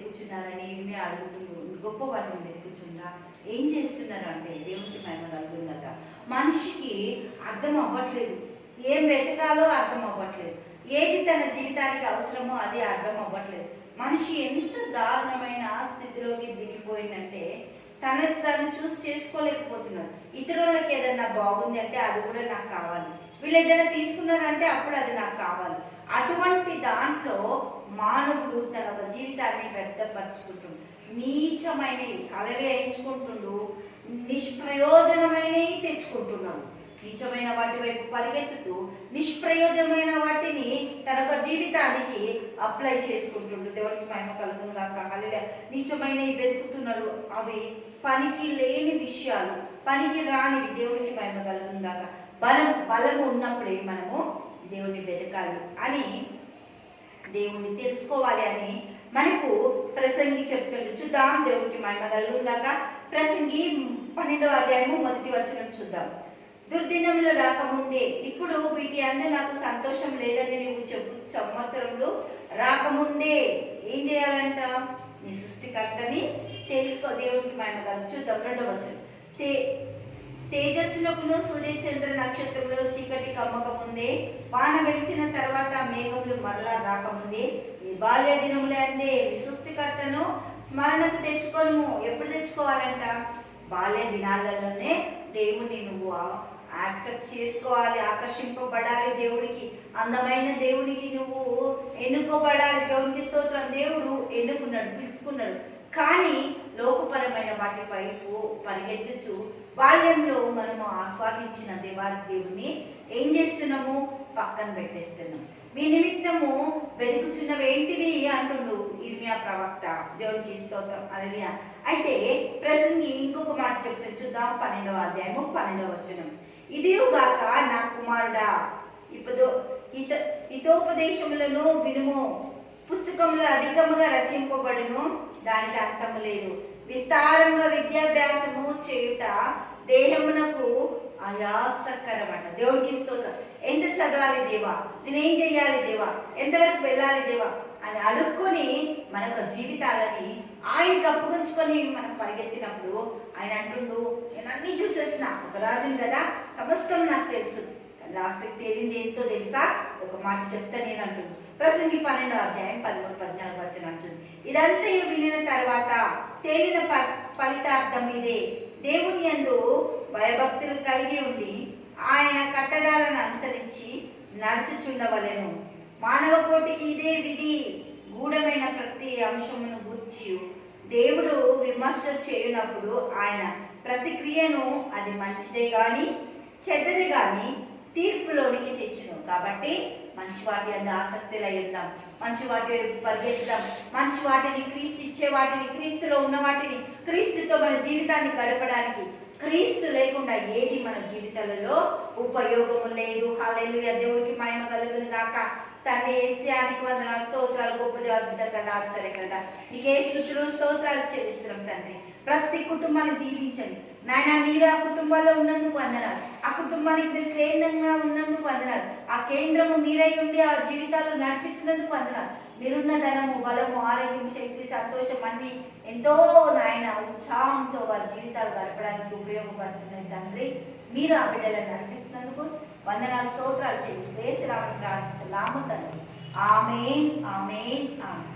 వెతుకుచున్నారని ఏమి అడుగుతున్నారు, గొప్ప వాటిని వెతుకుచున్నా ఏం చేస్తున్నారు అంటే దేవునికి మహిమ కలుగుతుంది కదా. మనిషికి అర్థం అవ్వట్లేదు, ఏం వెతకాలో అర్థం అవ్వట్లేదు, ఏది తన జీవితానికి అవసరమో అది అర్థం అవ్వట్లేదు. మనిషి ఎంత దారుణమైన స్థితిలోకి దిగిపోయిందంటే తను చూసి చేసుకోలేకపోతున్నాడు. ఇతరులకి ఏదన్నా బాగుంది అంటే అది కూడా నాకు కావాలి, వీళ్ళు ఏదైనా తీసుకున్నారంటే అప్పుడు అది నాకు కావాలి. అటువంటి దాంట్లో మానవుడు తన ఒక జీవితాన్ని వ్యర్థపరుచుకుంటుండు, నీచమైనవి కలవేయించుకుంటుండు, నిష్ప్రయోజనమైనవి తెచ్చుకుంటున్నాడు. నీచమైన వాటి వైపు పరిగెత్తుతూ నిష్ప్రయోజనమైన వాటిని తన ఒక జీవితానికి అప్లై చేసుకుంటుండు. దేవుడికి మహిమ కలుగును గాక. హల్లెలూయా. నీచమైనవి వెతుకుతున్నాడు, అవి పనికి లేని విషయాలు, పనికి రానివి. దేవుడికి మహిమ కలుగును గాక. బలం ఉన్నప్పుడే మనము దేవుని వెతకాలి అని, దేవుని తెలుసుకోవాలి అని మనకు ప్రసంగి చెప్తుంది. చూద్దాం, దేవునికి మహిమ కలుగును గాక. ప్రసంగి 12వ అధ్యాయము 1వ వచనం చూద్దాం. దుర్దినములు రాకముందే, ఇప్పుడు వీటి అందు నాకు సంతోషం లేదని నువ్వు చెప్పు, సంవత్సరంలో రాకముందే ఏం చేయాలంట? నీ సృష్టికర్తని తెలుసుకో. దేవునికి మహిమ కలుగు. చూద్దాం 2వ వచనం. తేజస్సునకును సూర్యచంద్ర నక్షత్రంలో చీకటి కమ్మకముందే, వాన వెలిసిన తర్వాత మేఘములు మరలా రాకముందే, ఈ బాల్య దినములే అందే సృష్టికర్తను స్మరణకు తెచ్చుకోను. ఎప్పుడు తెచ్చుకోవాలంట? బాల్య దినాలలోనే దేవుని నువ్వు యాక్సెప్ట్ చేసుకోవాలి, ఆకర్షింపబడాలి. దేవుడికి, అందమైన దేవునికి నువ్వు ఎన్నుకోబడాలి. దేవునికి స్తోత్రం. దేవుడు ఎన్నుకున్నాడు, పిలుచుకున్నాడు. కానీ లోకపరమైన వాటి వైపు పరిగెత్తుచు బాల్యంలో మనము ఆస్వాదించిన దేవుని ఏం చేస్తున్నాము? పక్కన పెట్టేస్తున్నాము. మీ నిమిత్తము వెతుకుచున్నవి ఏంటివి అంటుండు ఇర్మియా ప్రవక్త. దేవునికి స్తోత్రం. హల్లెలూయా. అయితే ప్రసంగి ఇంకొక మాట చెప్తాను. చూద్దాం 12వ అధ్యాయము 12వ వచనం. ఇదియుగాక నా కుమారుడా, హితోపదేశములను వినుము, పుస్తకములు అధికముగా రచింపబడును, దానికి అంతము లేదు. విస్తారంగా విద్యాభ్యాసము చేయుట దేహమునకు ఆయాసకరమట. దేవుడికి స్తోత్రం. ఎంత చదవాలి దేవా, నేనేం చెయ్యాలి దేవా, ఎంతవరకు వెళ్ళాలి దేవా అని అడుక్కొని మనకు జీవితాలని ఆయనకు అప్పుగుంచుకొని మనం పరిగెత్తినప్పుడు ఆయన అంటుండు, నేను అన్ని చూసేసిన, ఒక రాజుని కదా, సమస్తం నాకు తెలుసు. లాస్ట్కి తేలింది ఏంటో తెలుసా? ఒక మాట చెప్తా నేను అంటుంది. ప్రసంగి 12వ అధ్యాయం 13-14 వచనం అంటుంది. ఇదంతా వినిన తర్వాత తేలిన ఫలితార్థం ఇదే: దేవుని యందు భయభక్తులు కలిగి ఉండి ఆయన కట్టడాలను అనుసరించి నడుచుచుండవలెను. మానవ కోటికి ఇదే విధి. గూఢమైన ప్రతి అంశమును గుర్చి దేవుడు విమర్శ చేయునప్పుడు ఆయన ప్రతిక్రియను అది మంచిదే గాని చెడ్డది గాని తీర్పులోనికి తెచ్చును. కాబట్టి మంచి వాటి అందు ఆసక్తి ఉందాం, మంచి వాటి పరిగెత్తుదాం, మంచి వాటిని, క్రీస్తు ఇచ్చే వాటిని, క్రీస్తులో ఉన్న వాటిని, క్రీస్తుతో మన జీవితాన్ని గడపడానికి. క్రీస్తు లేకుండా ఏది మన జీవితాలలో ఉపయోగము లేదు. హల్లెలూయా. దేవుడికి మహిమ కలుగును గాక. తండ్రి యేసయ్యానికి వందనాలు, స్తోత్రాలు. గొప్పది, అద్భుతంగా, ఆశ్చర్యకరంగా నీకే స్తుతులు స్తోత్రాలు చెల్లిస్తున్నాం తండ్రి. ప్రతి కుటుంబాన్ని దీవించండి నాయన. మీరు ఆ కుటుంబాల్లో ఉన్నందుకు వందనాలు, ఆ కుటుంబానికి మీరు కేంద్రంగా ఉన్నందుకు వందనాలు, ఆ కేంద్రము మీరై ఉండి ఆ జీవితాలు నడిపిస్తున్నందుకు వందనాలు. మీరున్న ధనము, బలము, ఆరోగ్యం, శక్తి, సంతోషం అన్ని ఎంతో నాయన ఉత్సాహంతో వారి జీవితాలు గడపడానికి ఉపయోగపడుతున్నాయి తండ్రి. మీరు ఆ బిడ్డలను నడిపిస్తున్నందుకు వందనాలు, స్తోత్రాలు చెల్లిస్తూ యేసునామమున ప్రార్థిస్తున్నాము తండ్రి. ఆమేన్, ఆమేన్, ఆమేన్.